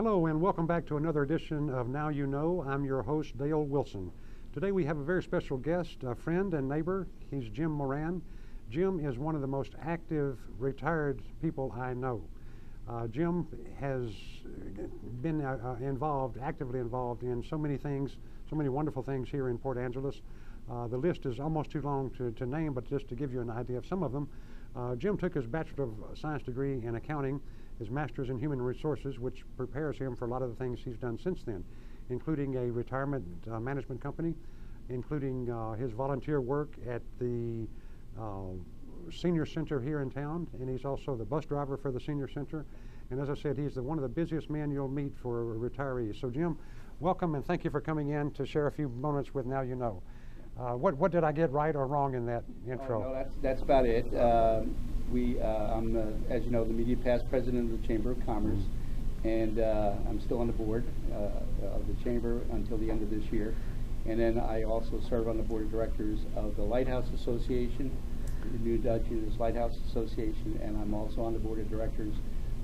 Hello and welcome back to another edition of Now You Know. I'm your host, Dale Wilson. Today we have a very special guest, a friend and neighbor. He's Jim Moran. Jim is one of the most active retired people I know. Jim has been actively involved in so many things, so many wonderful things here in Port Angeles. The list is almost too long to name, but just to give you an idea of some of them. Jim took his Bachelor of Science degree in accounting, his Master's in Human Resources, which prepares him for a lot of the things he's done since then, including a retirement management company, including his volunteer work at the senior center here in town, and he's also the bus driver for the senior center. And as I said, he's one of the busiest men you'll meet for retirees. So Jim, welcome and thank you for coming in to share a few moments with Now You Know. What did I get right or wrong in that intro? No, that's about it. I'm, as you know, the media past president of the Chamber of Commerce, and I'm still on the board of the Chamber until the end of this year. And then I also serve on the board of directors of the Lighthouse Association, the New Dutchess Lighthouse Association, and I'm also on the board of directors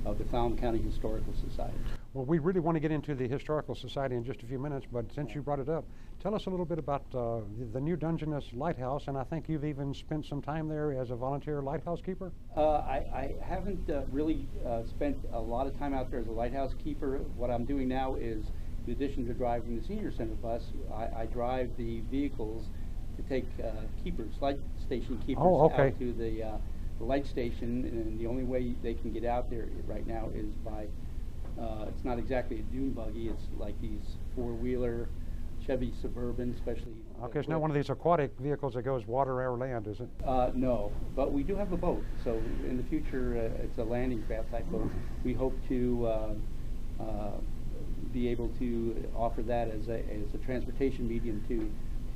of the Clallam County Historical Society. Well, we really want to get into the Historical Society in just a few minutes, but since you brought it up, tell us a little bit about the New Dungeness Lighthouse, and I think you've even spent some time there as a volunteer lighthouse keeper? I haven't really spent a lot of time out there as a lighthouse keeper. What I'm doing now is, in addition to driving the senior center bus, I drive the vehicles to take keepers, light station keepers, out to the light station, and the only way they can get out there right now is by, it's not exactly a dune buggy, it's like these four-wheeler Chevy Suburban, especially. Okay, it's not one of these aquatic vehicles that goes water or land, is it? No, but we do have a boat, so in the future it's a landing craft type boat. We hope to be able to offer that as a transportation medium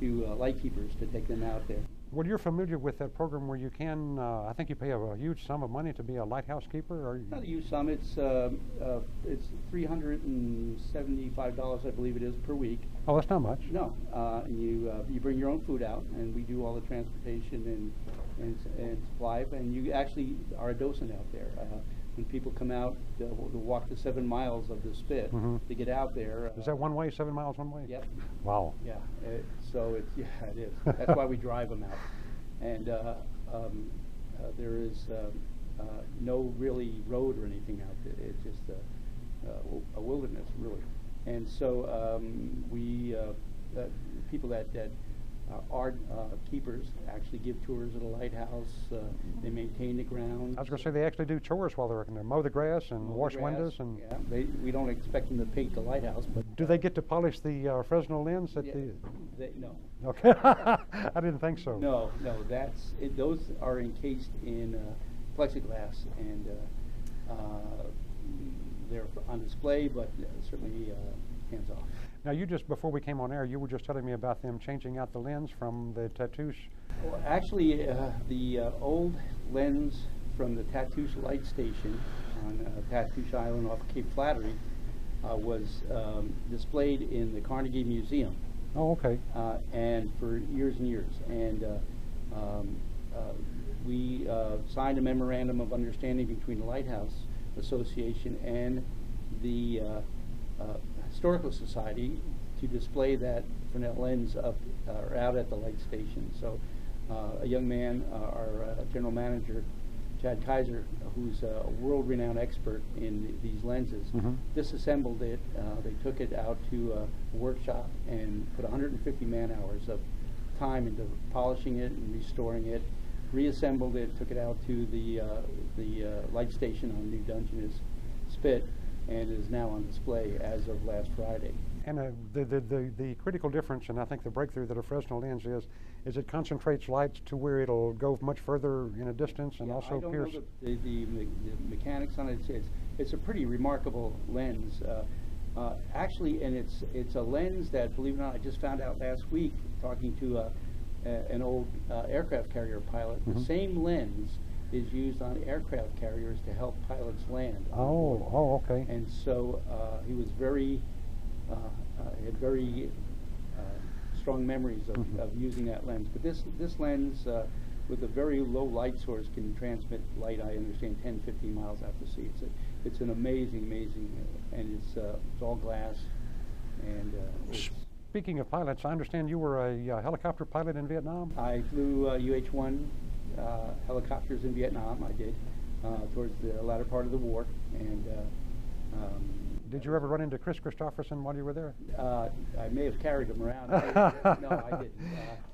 to light keepers to take them out there. Well, you're familiar with that program where you can, I think you pay a huge sum of money to be a lighthouse keeper? Or not a huge sum, it's $375, I believe it is, per week. Oh, that's not much. No, you bring your own food out, and we do all the transportation and supply, and you actually are a docent out there. When people come out to walk the 7 miles of the spit to get out there. Is that one way, 7 miles one way? Yep. Wow. Yeah, it is. That's why we drive them out. And there is no really road or anything out there. It's just a wilderness, really. And so people that our keepers actually give tours of the lighthouse. They maintain the grounds. I was going to say they actually do chores while they're working there, mow the grass and wash windows. And yeah, we don't expect them to paint the lighthouse, but do they get to polish the Fresnel lens? No. Okay, I didn't think so. No, those are encased in plexiglass, and they're on display, but certainly hands off. Now, you just, before we came on air, you were just telling me about them changing out the lens from the Tatoosh. Well, actually, the old lens from the Tatoosh Light Station on Tatoosh Island off Cape Flattery was displayed in the Carnegie Museum. Oh, okay. And for years and years. And we signed a memorandum of understanding between the Lighthouse Association and the Historical Society to display that Fresnel lens up or out at the light station. So a young man, our general manager, Chad Kaiser, who's a world-renowned expert in these lenses, disassembled it. They took it out to a workshop and put 150 man-hours of time into polishing it and restoring it, reassembled it, took it out to the light station on New Dungeness Spit, and is now on display as of last Friday. And the critical difference, and I think the breakthrough that a Fresnel lens is it concentrates light to where it'll go much further in a distance and also pierce. I don't know the mechanics on it. It's a pretty remarkable lens. Actually, and it's a lens that, believe it or not, I just found out last week talking to an old aircraft carrier pilot. The same lens is used on aircraft carriers to help pilots land. Oh, okay. And so he was had very strong memories of using that lens. But this lens, with a very low light source, can transmit light, I understand, 10, 15 miles out to sea. it's an amazing, and it's all glass, and it's, Speaking of pilots, I understand you were a helicopter pilot in Vietnam? I flew UH-1 helicopters in Vietnam. I did towards the latter part of the war, and Did you ever run into Chris Christopherson while you were there? I may have carried him around. No, I didn't.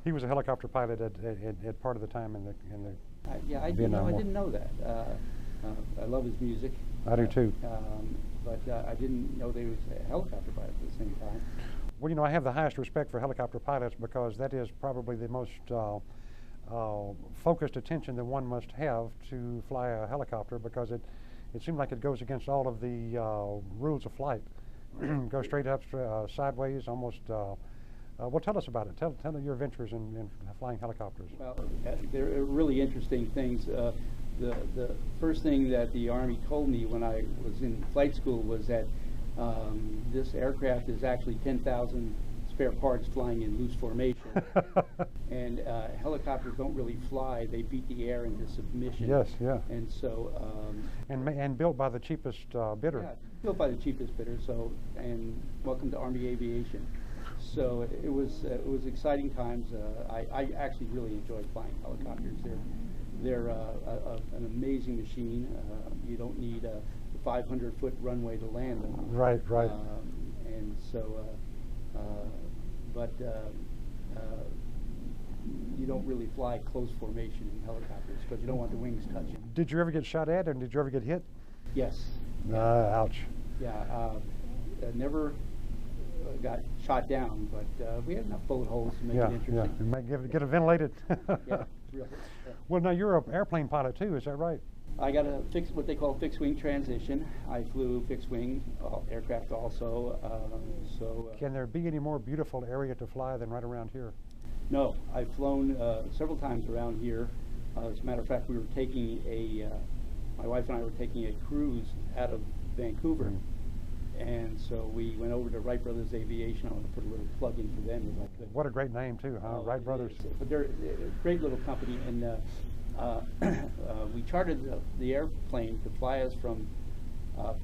He was a helicopter pilot at part of the time in the Yeah, I Vietnam War. didn't know that. I love his music. I do too. But I didn't know that he was a helicopter pilot at the same time. Well, you know, I have the highest respect for helicopter pilots because that is probably the most focused attention that one must have to fly a helicopter, because it seems like it goes against all of the rules of flight. Go straight up, sideways, almost. Well, tell us about it. Tell your adventures in flying helicopters. Well, they're really interesting things. The first thing that the Army told me when I was in flight school was that this aircraft is actually 10,000 spare parts flying in loose formation. And helicopters don't really fly, they beat the air into submission. Yes, yeah. And so... and built by the cheapest bidder. Yeah, built by the cheapest bidder, so, and welcome to Army Aviation. So it was exciting times. I actually really enjoyed flying helicopters. They're an amazing machine. You don't need a 500-foot runway to land them. Right, right. And so, you don't really fly close formation in helicopters because you don't want the wings touching. Did you ever get shot at, and did you ever get hit? Yes. Ouch. Yeah, never got shot down, but we had enough bullet holes to make it interesting. Yeah, and might get it ventilated. Yeah, really. Yeah. Well, now you're an airplane pilot too, is that right? I got a what they call fixed wing transition. I flew fixed wing aircraft also. Can there be any more beautiful area to fly than right around here? No, I've flown several times around here. As a matter of fact, we were taking my wife and I were taking a cruise out of Vancouver. And so we went over to Wright Brothers Aviation. I want to put a little plug in for them if I could. What a great name too, huh? Wright Brothers. But they're a great little company, and we chartered the airplane to fly us from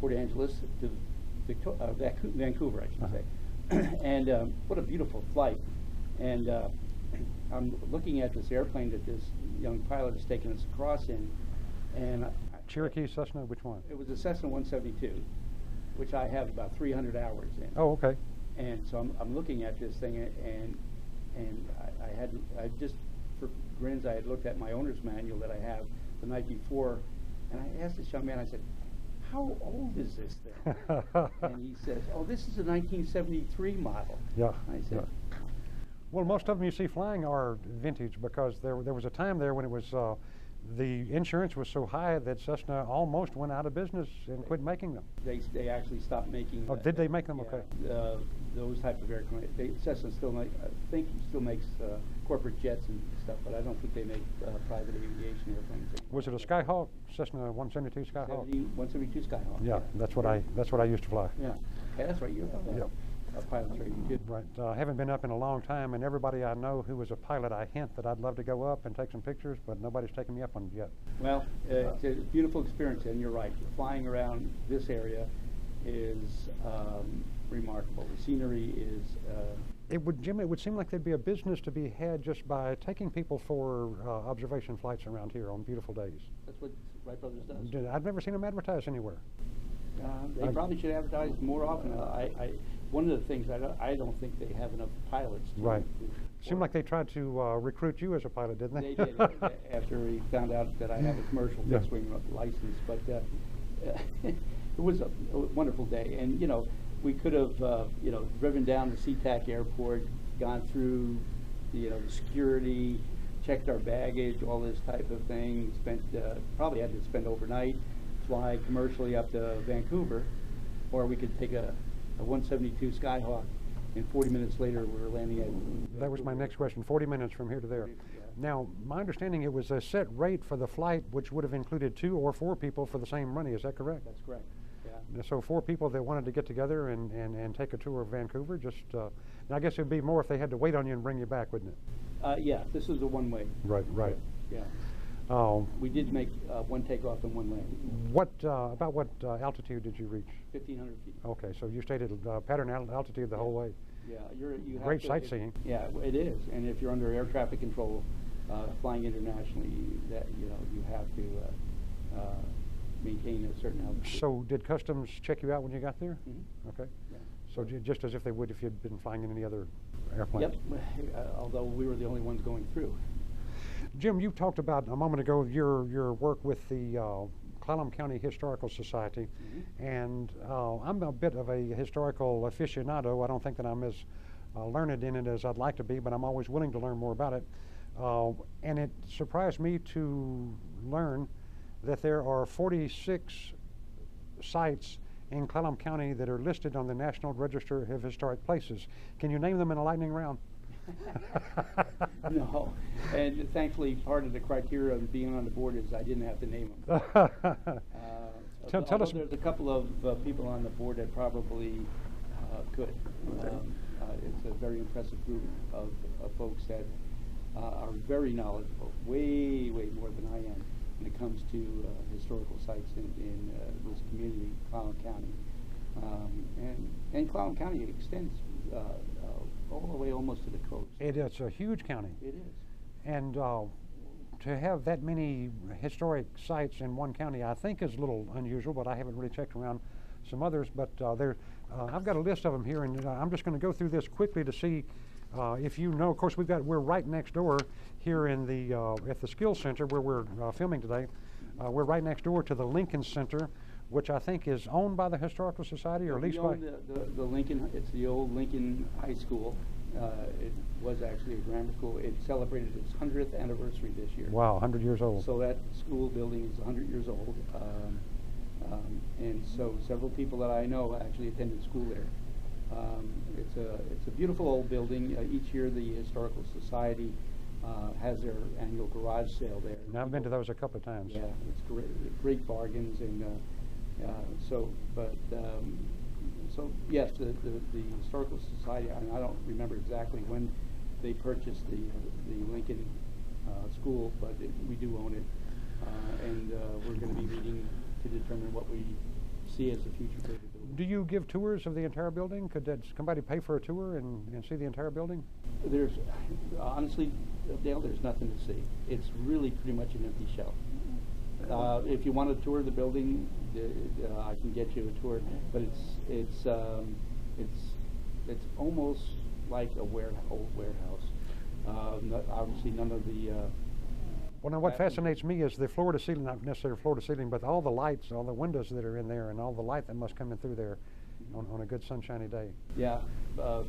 Port Angeles to Vancouver, I should say. And what a beautiful flight. And I'm looking at this airplane that this young pilot has taken us across in. And Cherokee, Cessna, which one? It was a Cessna 172, which I have about 300 hours in. Oh, okay. And so I'm looking at this thing, and I just, for grins, I had looked at my owner's manual that I have the night before, and I asked this young man, I said, how old is this thing? And he says, oh, this is a 1973 model. Yeah. I said, yeah. Well, most of them you see flying are vintage, because there was a time there when it was the insurance was so high that Cessna almost went out of business and quit making them. They actually stopped making. Oh, did they make them? Yeah, okay. Those type of aircraft. Cessna still makes corporate jets and stuff, but I don't think they make private aviation airplanes anymore. Was it a Skyhawk, Cessna 172 Skyhawk? 172 Skyhawk. Yeah, that's what I used to fly. Yeah, that's right. You're a pilot's rating too. Right. I haven't been up in a long time, and everybody I know who is a pilot, I hint that I'd love to go up and take some pictures, but nobody's taken me up on it yet. Well, it's a beautiful experience, and you're right. Flying around this area is remarkable. The scenery is... Jim, it would seem like there'd be a business to be had just by taking people for observation flights around here on beautiful days. That's what Wright Brothers does. I've never seen them advertised anywhere. They probably should advertise more often. One of the things, I don't think they have enough pilots. Right. Seemed like they tried to recruit you as a pilot, didn't they? They did, after he found out that I have a commercial fixed-wing license. But it was a wonderful day. And, you know, we could have, driven down to SeaTac Airport, gone through, the security, checked our baggage, all this type of thing, probably had to spend overnight, fly commercially up to Vancouver, or we could take a 172 Skyhawk, and 40 minutes later we were landing at... That was my next question, 40 minutes from here to there. Yeah. Now, my understanding, it was a set rate for the flight, which would have included 2 or 4 people for the same money. Is that correct? That's correct, yeah. So 4 people that wanted to get together and take a tour of Vancouver, now I guess it would be more if they had to wait on you and bring you back, wouldn't it? Yeah, this is a one-way. Right, right. Yeah. We did make one takeoff and one landing. About what altitude did you reach? 1,500 feet. Okay, so you stayed at pattern altitude the whole way. Yeah, you have Great to, sightseeing. Yeah, it is. And if you're under air traffic control, flying internationally, that you have to maintain a certain altitude. So did customs check you out when you got there? Mm-hmm. Okay. Yeah. So just as if they would if you'd been flying in any other airplane? Yep. Although we were the only ones going through. Jim, you talked about a moment ago your work with the Clallam County Historical Society, Mm-hmm. and I'm a bit of a historical aficionado. I don't think that I'm as learned in it as I'd like to be, but I'm always willing to learn more about it. And it surprised me to learn that there are 46 sites in Clallam County that are listed on the National Register of Historic Places. Can you name them in a lightning round? No, and thankfully part of the criteria of being on the board is I didn't have to name them. Tell us. There's a couple of people on the board that probably could. It's a very impressive group of folks that are very knowledgeable, way more than I am when it comes to historical sites in this community, Clallam County. And Clallam County extends all the way almost to the coast. It's a huge county. It is. And to have that many historic sites in one county, I think is a little unusual, but I haven't really checked around some others. But I've got a list of them here, and I'm just going to go through this quickly to see if you know. Of course, we're right next door here in the at the Skills Center where we're filming today. We're right next door to the Lincoln Center, which I think is owned by the Historical Society, or at least by the Lincoln. It's the old Lincoln High School. It was actually a grammar school. It celebrated its 100th anniversary this year. Wow, 100 years old. So that school building is 100 years old, and so several people that I know actually attended school there. It's a beautiful old building. Each year the Historical Society has their annual garage sale there. Now, I've been to those a couple of times. Yeah, it's great bargains, and so yes, the Historical Society. I don't remember exactly when they purchased the Lincoln School, but we do own it, and we're going to be meeting to determine what we see as the future for the building. Do you give tours of the entire building? Could somebody pay for a tour and see the entire building? There's honestly, Dale, there's nothing to see. It's really pretty much an empty shell. If you want a tour of the building, I can get you a tour, but it's almost like a old warehouse. Obviously, none of the. Well, now what fascinates me is the floor to ceiling, not necessarily floor to ceiling, but all the lights, all the windows that are in there, and all the light that must come in through there on a good sunshiny day. Yeah, a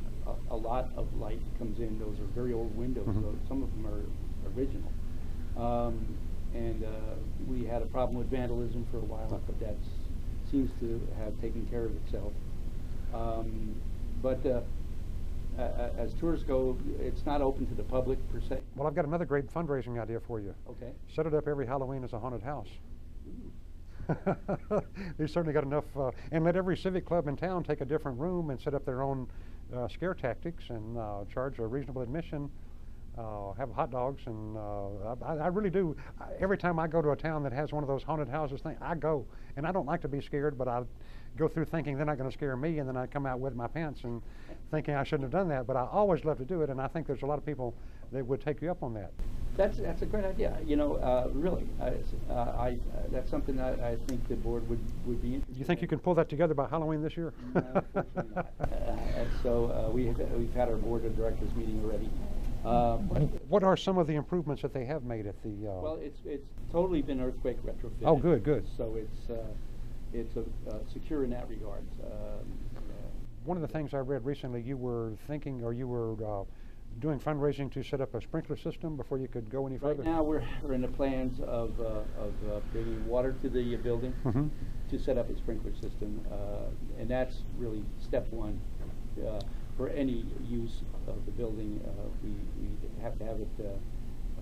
lot of light comes in. Those are very old windows. Mm-hmm. So some of them are original. And we had a problem with vandalism for a while, but that seems to have taken care of itself. As tours go, it's not open to the public per se. Well, I've got another great fundraising idea for you. Okay. Set it up every Halloween as a haunted house. They've certainly got enough, and let every civic club in town take a different room and set up their own scare tactics and charge a reasonable admission. Have hot dogs, and I really do. Every time I go to a town that has one of those haunted houses thing, I go, and I don't like to be scared, but I go through thinking they're not going to scare me, and then I come out with my pants and thinking I shouldn't have done that. But I always love to do it, and I think there's a lot of people that would take you up on that. That's a great idea. Really, that's something that I think the board would be interested. You think you can pull that together by Halloween this year? No, unfortunately not. So we've had our board of directors meeting already. What are some of the improvements that they have made at the? Well, it's totally been earthquake retrofitted. Oh, good. So it's secure in that regard. One of the things I read recently, you were thinking, or you were doing fundraising to set up a sprinkler system before you could go any further. Right now, we're in the plans of bringing water to the building mm-hmm. to set up a sprinkler system, and that's really step one. For any use of the building, we have to have it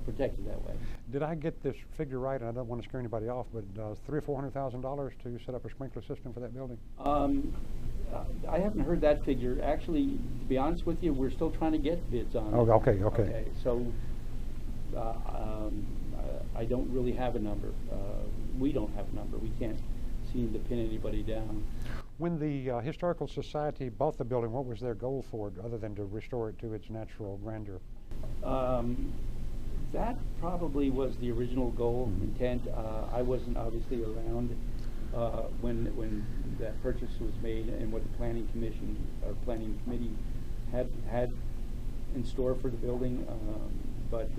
protected that way. Did I get this figure right? And I don't want to scare anybody off, but $300,000 or $400,000 to set up a sprinkler system for that building? I haven't heard that figure. Actually, to be honest with you, we're still trying to get bids on it. Okay. So I don't really have a number. We don't have a number. We can't seem to pin anybody down. When the Historical Society bought the building, what was their goal for it, other than to restore it to its natural grandeur? That probably was the original goal, intent. I wasn't obviously around when that purchase was made and what the planning commission or planning committee had in store for the building. But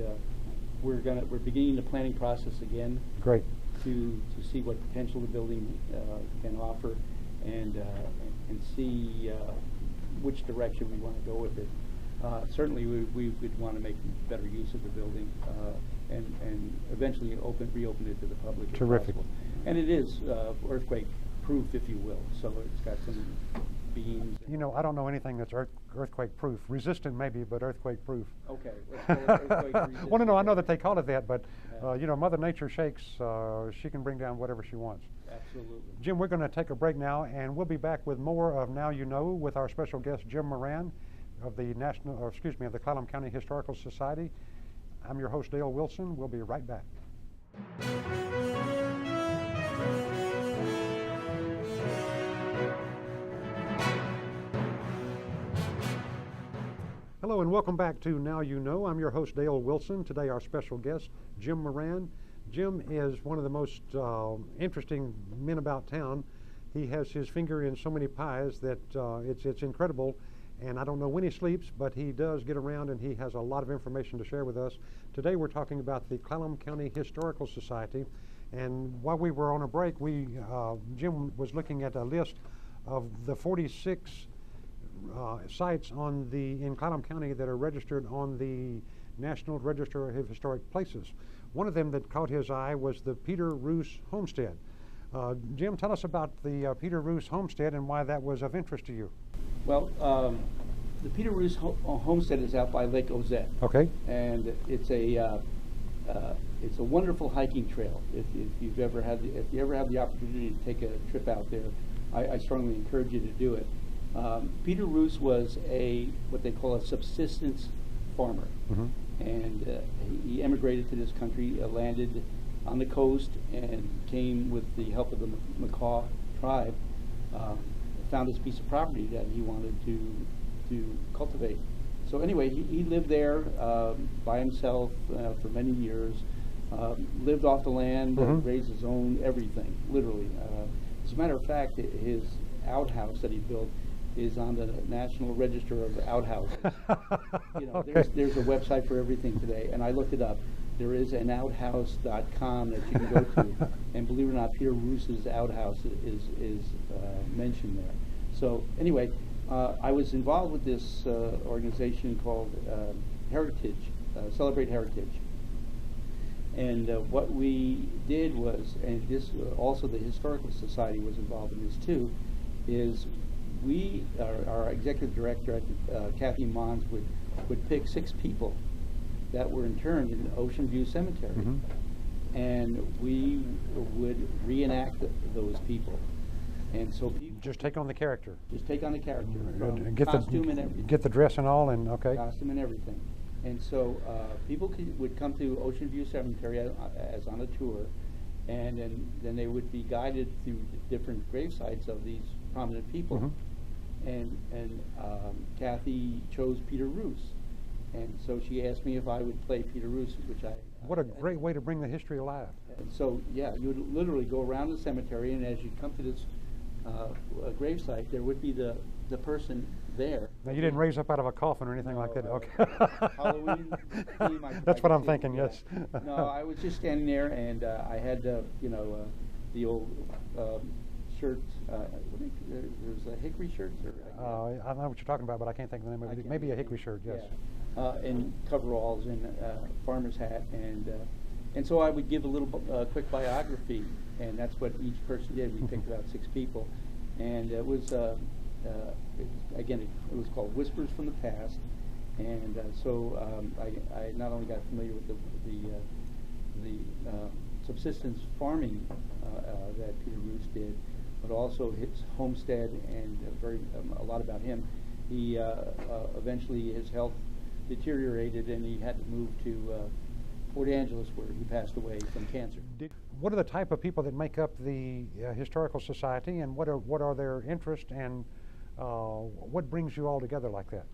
we're beginning the planning process again. Great. To see what potential the building can offer, and see which direction we want to go with it. Certainly, we would want to make better use of the building and eventually reopen it to the public. Terrific. If possible. And it is earthquake proof, if you will. So it's got some beams. You know, I don't know anything that's earthquake proof. Resistant maybe, but earthquake proof. Okay. Earthquake resistant. Well, no, I know that they call it that, but you know, Mother Nature shakes. She can bring down whatever she wants. Absolutely. Jim, we're going to take a break now, and we'll be back with more of Now You Know with our special guest Jim Moran of the of the Clallam County Historical Society. I'm your host, Dale Wilson. We'll be right back. Hello and welcome back to Now You Know. I'm your host, Dale Wilson. Today our special guest, Jim Moran. Jim is one of the most interesting men about town. He has his finger in so many pies that it's incredible. And I don't know when he sleeps, but he does get around and he has a lot of information to share with us. Today we're talking about the Clallam County Historical Society. And while we were on a break, Jim was looking at a list of the 46 sites in Clallam County that are registered on the National Register of Historic Places. One of them that caught his eye was the Peter Roos Homestead. Jim, tell us about the Peter Roos Homestead and why that was of interest to you. Well, the Peter Roos Homestead is out by Lake Ozette. Okay. And it's a wonderful hiking trail. If you ever have the opportunity to take a trip out there, I strongly encourage you to do it. Peter Roos was what they call a subsistence farmer, and he emigrated to this country, landed on the coast, and came with the help of the Macaw tribe. Found this piece of property that he wanted to cultivate. So anyway, he lived there by himself for many years. Lived off the land, raised his own everything, literally. As a matter of fact, his outhouse that he built is on the National Register of Outhouses. You know, okay. There's a website for everything today, and I looked it up. There is an outhouse.com that you can go to, and believe it or not, Peter Roos's outhouse is mentioned there. So anyway, I was involved with this organization called Heritage, Celebrate Heritage. And what we did was, and this also the Historical Society was involved in this too, is our executive director, Kathy Mons, would pick 6 people that were interned in Ocean View Cemetery, and we would reenact those people. And so people just take on the character. Just take on the character. Get Costume and everything. Get the dress and all, and okay. Costume and everything. And so people would come to Ocean View Cemetery as on a tour, and then they would be guided through different grave sites of these prominent people. And Kathy chose Peter Roos, and so she asked me if I would play Peter Roos, which I. What a great way to bring the history alive. And so yeah, you would literally go around the cemetery, and as you come to this grave site, there would be the person there. Now you didn't raise up out of a coffin or anything like that, okay? Halloween theme. That's what I'm thinking. Yeah. Yes. No, I was just standing there, and I had the old shirts. There's hickory shirts, or I know what you're talking about, but I can't think of the name of it. Maybe a hickory shirt. Yes. Yeah. And coveralls and farmer's hat, and so I would give a little quick biography, and that's what each person did. We picked about 6 people, and it was it was called Whispers from the Past, and so I not only got familiar with the subsistence farming that Peter Roos did, but also his homestead, and a lot about him. He eventually, his health deteriorated, and he had to move to Port Angeles, where he passed away from cancer. What are the type of people that make up the Historical Society, and what are their interests, and what brings you all together like that?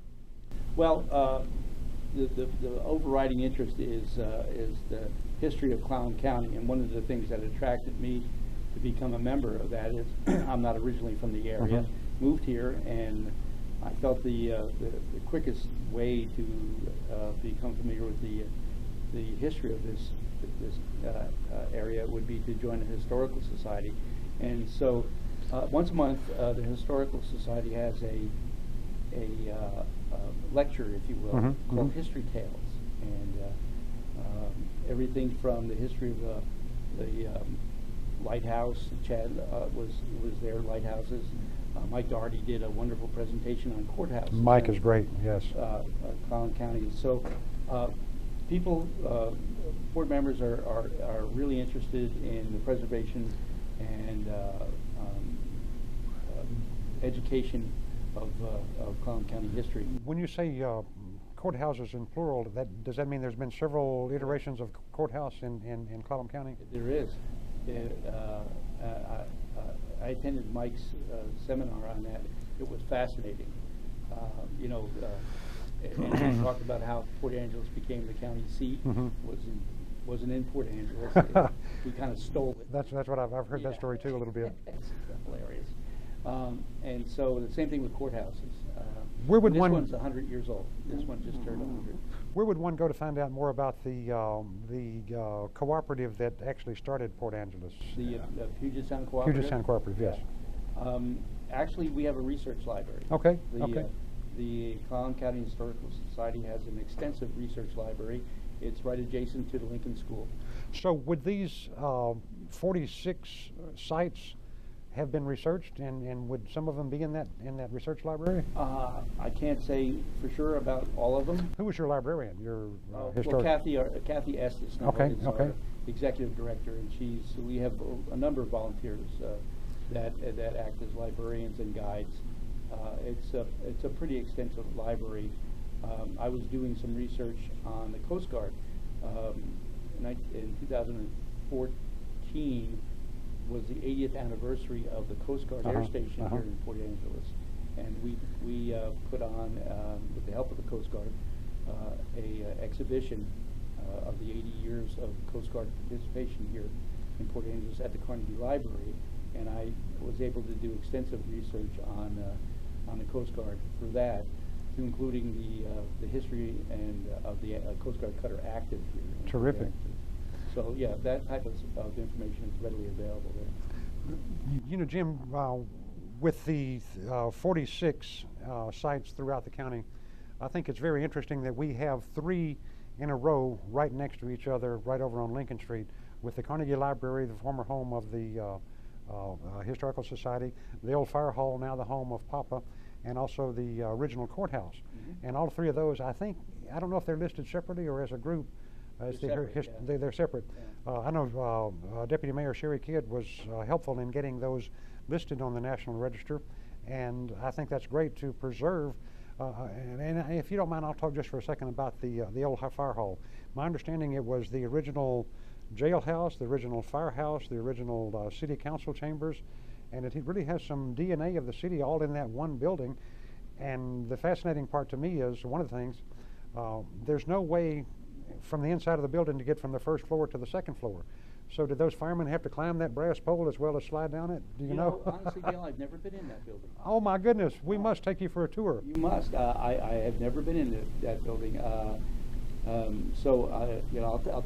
Well, the overriding interest is the history of Clallam County, and one of the things that attracted me to become a member of that is I'm not originally from the area, moved here, and I felt the quickest way to become familiar with the history of this area would be to join the Historical Society. And so once a month, the Historical Society has a lecture, if you will, called History Tales, and everything from the history of the lighthouse. Chad was there, lighthouses. Mike Doherty did a wonderful presentation on courthouses. Mike is great, yes. Clallam County. So people, board members are really interested in the preservation and education of Clallam County history. When you say courthouses in plural, does that mean there's been several iterations of courthouse in Clallam County? There is. I attended Mike's seminar on that. It was fascinating. And he talked about how Port Angeles became the county seat. Wasn't in Port Angeles. We kind of stole it. That's what I've heard that story too a little bit. It's hilarious. And so the same thing with courthouses. Where would this one? one's 100 years old. This one just turned 100. Where would one go to find out more about the cooperative that actually started Port Angeles? The Puget Sound Cooperative. Puget Sound Cooperative, yes. Yeah. Actually, we have a research library. Okay. The Clallam County Historical Society has an extensive research library. It's right adjacent to the Lincoln School. So would these 46 sites have been researched, and would some of them be in that research library? I can't say for sure about all of them. Who was your librarian? Your well, Kathy Estes now is our executive director, and we have a number of volunteers that act as librarians and guides. It's a pretty extensive library. I was doing some research on the Coast Guard. In 2014 was the 80th anniversary of the Coast Guard Air Station here in Port Angeles, and we put on, with the help of the Coast Guard, a exhibition of the 80 years of Coast Guard participation here in Port Angeles at the Carnegie Library, and I was able to do extensive research on the Coast Guard for that, including the history and of the Coast Guard cutter active here. Terrific. So yeah, that type of information is readily available there. You know, Jim, with the 46 sites throughout the county, I think it's very interesting that we have 3 in a row right next to each other, right over on Lincoln Street, with the Carnegie Library, the former home of the Historical Society, the old fire hall, now the home of Papa, and also the original courthouse. And all 3 of those, I don't know if they're listed separately or as a group. They're separate. Yeah. I know Deputy Mayor Sherry Kidd was helpful in getting those listed on the National Register, and I think that's great to preserve. And if you don't mind, I'll talk just for a second about the old fire hall. My understanding, it was the original jailhouse, the original firehouse, the original city council chambers, and it really has some DNA of the city all in that one building. And the fascinating part to me is, one of the things, there's no way from the inside of the building to get from the first floor to the second floor. So did those firemen have to climb that brass pole as well as slide down it? Do you know? Honestly, Dale, I've never been in that building. Oh my goodness, we must take you for a tour. You must. I have never been in that building. I'll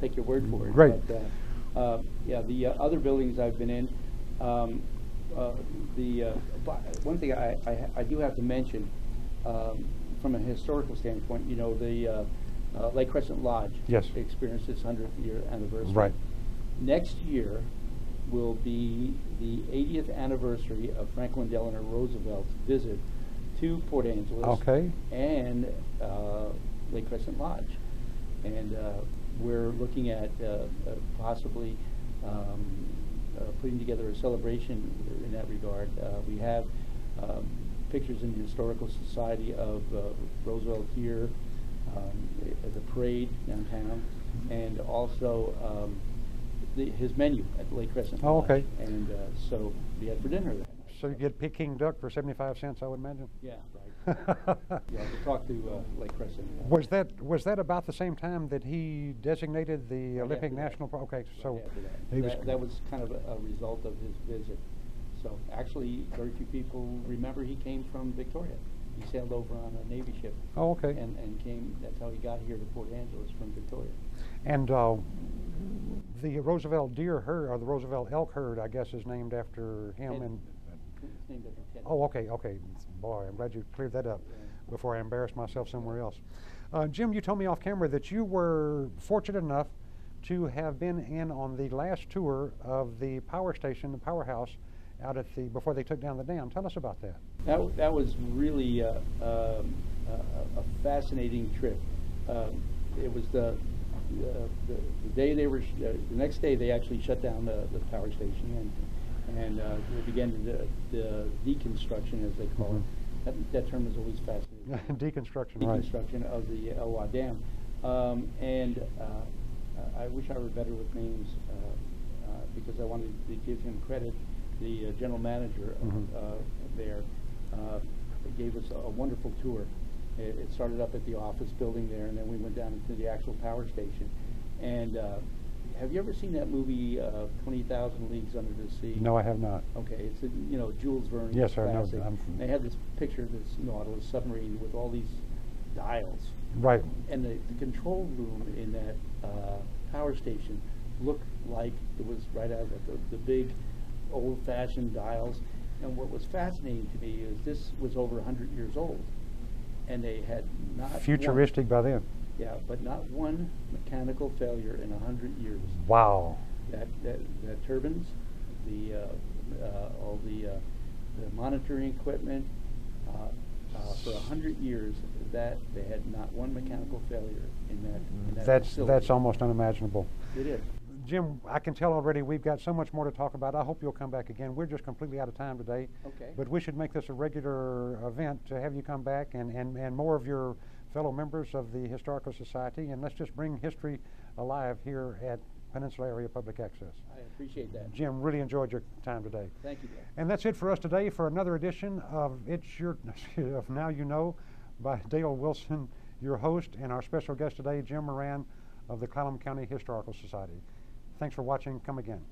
take your word for it. Great. But, the other buildings I've been in, one thing I do have to mention, from a historical standpoint, the Lake Crescent Lodge experienced its 100th year anniversary. Right. Next year will be the 80th anniversary of Franklin Delano Roosevelt's visit to Port Angeles and Lake Crescent Lodge. And we're looking at possibly putting together a celebration in that regard. We have pictures in the Historical Society of Roosevelt here, the parade downtown, and also his menu at the Lake Crescent. Oh, Lodge. okay. And so we had for dinner that. So you get Peking duck for 75 cents, I would imagine? Yeah, right. Yeah, to talk to Lake Crescent. Was that about the same time that he designated the Olympic after that. National Park? Okay, Right so after that. he was. That was kind of a result of his visit. So actually, very few people remember he came from Victoria. He sailed over on a Navy ship. Oh, okay. And came, that's how he got here to Port Angeles from Victoria. And the Roosevelt deer herd, or the Roosevelt elk herd, I guess, is named after him. Ted. And It's named after Ted. oh, okay. Boy, I'm glad you cleared that up Yeah. before I embarrass myself somewhere else. Jim, you told me off camera that you were fortunate enough to have been in on the last tour of the power station, the powerhouse, out at the before they took down the dam. Tell us about that. That was really a fascinating trip. It was the day they were the next day they actually shut down the power station and they began the deconstruction, as they call it. That term is always fascinating. Deconstruction, right? Deconstruction of the Elwha Dam, and I wish I were better with names because I wanted to give him credit. The general manager there gave us a wonderful tour. It started up at the office building there, and then we went down into the actual power station. And have you ever seen that movie 20,000 Leagues Under the Sea? No, I have not. Okay, it's Jules Verne. Yes, sir. No, classic. They had this picture of this Nautilus submarine with all these dials. Right. And the control room in that power station looked like it was right out of the big old-fashioned dials. And what was fascinating to me is this was over 100 years old, and they had not Futuristic by then. Yeah, but not one mechanical failure in 100 years. Wow. That turbines, all the monitoring equipment, for 100 years, that they had not one mechanical failure in that facility. That's almost unimaginable. It is. Jim, I can tell already we've got so much more to talk about. I hope you'll come back again. We're just completely out of time today. Okay. But we should make this a regular event to have you come back and more of your fellow members of the Historical Society, and let's just bring history alive here at Peninsula Area Public Access. I appreciate that. Jim, really enjoyed your time today. Thank you, Dan. And that's it for us today for another edition of of Now You Know by Dale Wilson, your host, and our special guest today, Jim Moran of the Clallam County Historical Society. Thanks for watching. Come again.